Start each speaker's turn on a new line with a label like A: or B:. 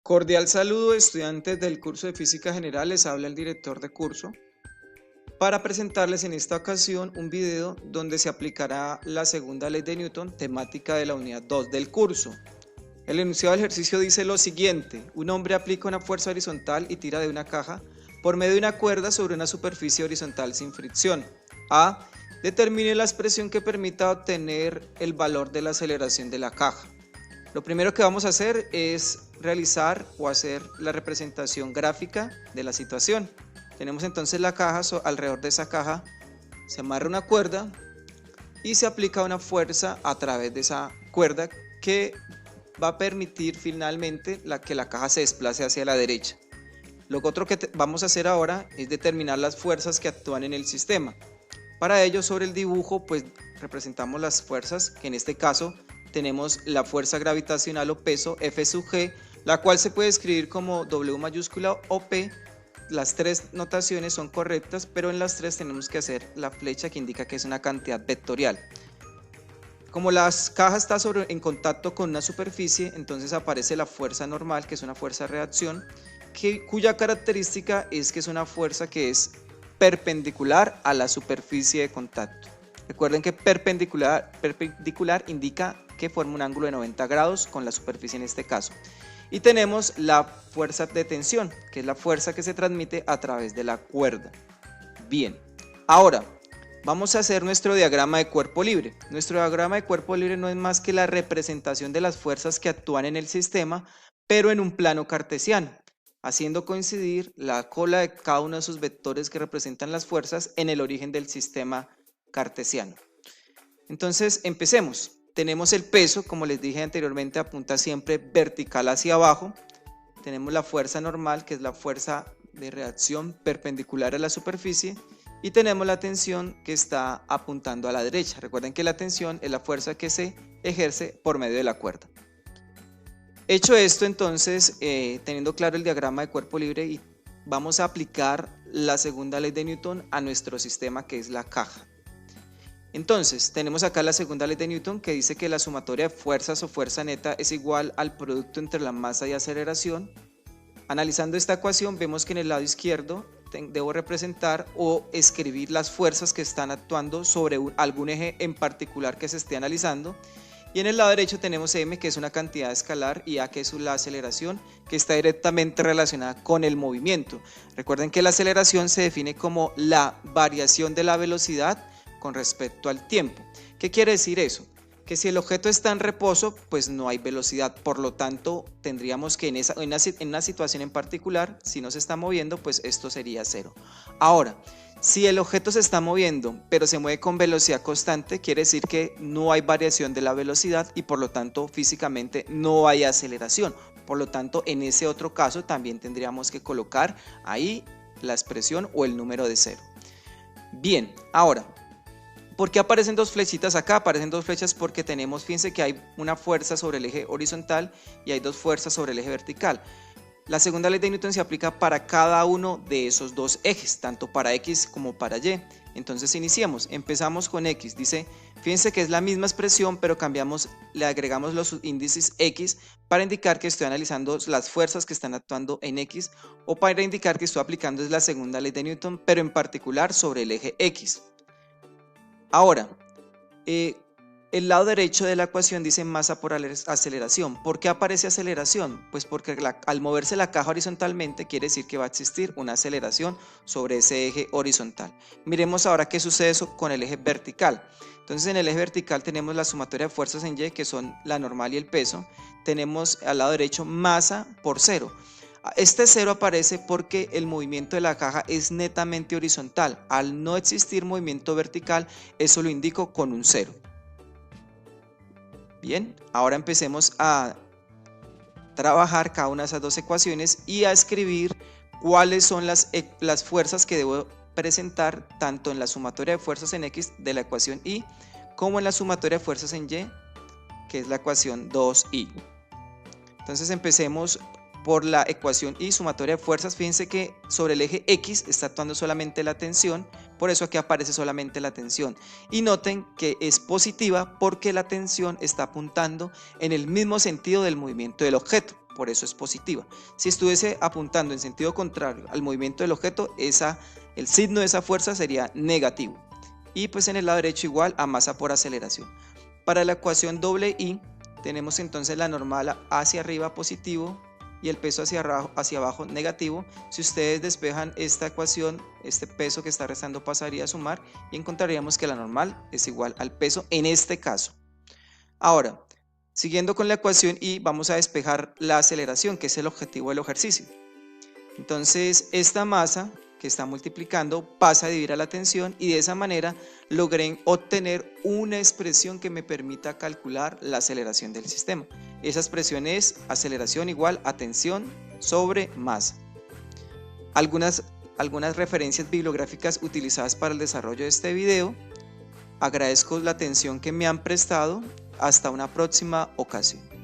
A: Cordial saludo, estudiantes del curso de Física General, les habla el director de curso para presentarles en esta ocasión un video donde se aplicará la segunda ley de Newton, temática de la unidad 2 del curso. El enunciado del ejercicio dice lo siguiente: un hombre aplica una fuerza horizontal y tira de una caja por medio de una cuerda sobre una superficie horizontal sin fricción. A. Determine la expresión que permita obtener el valor de la aceleración de la caja. Lo primero que vamos a hacer es realizar o hacer la representación gráfica de la situación. Tenemos entonces la caja, alrededor de esa caja se amarra una cuerda y se aplica una fuerza a través de esa cuerda que va a permitir finalmente que la caja se desplace hacia la derecha. Lo otro que vamos a hacer ahora es determinar las fuerzas que actúan en el sistema. Para ello, sobre el dibujo, pues representamos las fuerzas, que en este caso tenemos la fuerza gravitacional o peso F sub G, la cual se puede escribir como W mayúscula o P. Las tres notaciones son correctas, pero en las tres tenemos que hacer la flecha que indica que es una cantidad vectorial. Como la caja está en contacto con una superficie, entonces aparece la fuerza normal, que es una fuerza de reacción, cuya característica es que es una fuerza que es perpendicular a la superficie de contacto. Recuerden que perpendicular indica que forma un ángulo de 90 grados con la superficie en este caso. Y tenemos la fuerza de tensión, que es la fuerza que se transmite a través de la cuerda. Bien, ahora vamos a hacer nuestro diagrama de cuerpo libre. Nuestro diagrama de cuerpo libre no es más que la representación de las fuerzas que actúan en el sistema, pero en un plano cartesiano, haciendo coincidir la cola de cada uno de esos vectores que representan las fuerzas en el origen del sistema cartesiano. Entonces empecemos. Tenemos el peso, como les dije anteriormente, apunta siempre vertical hacia abajo. Tenemos la fuerza normal, que es la fuerza de reacción perpendicular a la superficie, y tenemos la tensión, que está apuntando a la derecha. Recuerden que la tensión es la fuerza que se ejerce por medio de la cuerda. Hecho esto, entonces, teniendo claro el diagrama de cuerpo libre, vamos a aplicar la segunda ley de Newton a nuestro sistema, que es la caja. Entonces, tenemos acá la segunda ley de Newton, que dice que la sumatoria de fuerzas o fuerza neta es igual al producto entre la masa y aceleración. Analizando esta ecuación, vemos que en el lado izquierdo debo representar o escribir las fuerzas que están actuando sobre algún eje en particular que se esté analizando. Y en el lado derecho tenemos m, que es una cantidad escalar, y a, que es la aceleración, que está directamente relacionada con el movimiento. Recuerden que la aceleración se define como la variación de la velocidad con respecto al tiempo. ¿Qué quiere decir eso? Que si el objeto está en reposo, pues no hay velocidad, por lo tanto tendríamos que en una situación en particular, si no se está moviendo, pues esto sería cero. Ahora, si el objeto se está moviendo, pero se mueve con velocidad constante, quiere decir que no hay variación de la velocidad y por lo tanto físicamente no hay aceleración. Por lo tanto, en ese otro caso también tendríamos que colocar ahí la expresión o el número de cero. Bien, ahora, ¿por qué aparecen dos flechitas acá? Aparecen dos flechas porque tenemos, fíjense que hay una fuerza sobre el eje horizontal y hay dos fuerzas sobre el eje vertical. La segunda ley de Newton se aplica para cada uno de esos dos ejes, tanto para X como para Y. Entonces iniciemos, empezamos con X. Dice, fíjense que es la misma expresión, pero le agregamos los índices X para indicar que estoy analizando las fuerzas que están actuando en X, o para indicar que estoy aplicando la segunda ley de Newton, pero en particular sobre el eje X. Ahora, el lado derecho de la ecuación dice masa por aceleración. ¿Por qué aparece aceleración? Pues porque al moverse la caja horizontalmente quiere decir que va a existir una aceleración sobre ese eje horizontal. Miremos ahora qué sucede con el eje vertical. Entonces en el eje vertical tenemos la sumatoria de fuerzas en Y, que son la normal y el peso. Tenemos al lado derecho masa por cero. Este cero aparece porque el movimiento de la caja es netamente horizontal. Al no existir movimiento vertical, eso lo indico con un cero. Bien, ahora empecemos a trabajar cada una de esas dos ecuaciones y a escribir cuáles son las fuerzas que debo presentar tanto en la sumatoria de fuerzas en X de la ecuación Y como en la sumatoria de fuerzas en Y, que es la ecuación 2Y. Entonces empecemos por la ecuación Y, sumatoria de fuerzas. Fíjense que sobre el eje X está actuando solamente la tensión, por eso aquí aparece solamente la tensión. Y noten que es positiva porque la tensión está apuntando en el mismo sentido del movimiento del objeto. por eso es positiva. Si estuviese apuntando en sentido contrario al movimiento del objeto, el signo de esa fuerza sería negativo. Y pues en el lado derecho igual a masa por aceleración. Para la ecuación doble I tenemos entonces la normal hacia arriba positivo y el peso hacia abajo negativo. Si ustedes despejan esta ecuación, este peso que está restando pasaría a sumar y encontraríamos que la normal es igual al peso en este caso. Ahora, siguiendo con la ecuación I, vamos a despejar la aceleración, que es el objetivo del ejercicio. Entonces esta masa que está multiplicando pasa a dividir a la tensión y de esa manera logré obtener una expresión que me permita calcular la aceleración del sistema. Esa expresión es aceleración igual a tensión sobre masa. Algunas referencias bibliográficas utilizadas para el desarrollo de este video. Agradezco la atención que me han prestado. Hasta una próxima ocasión.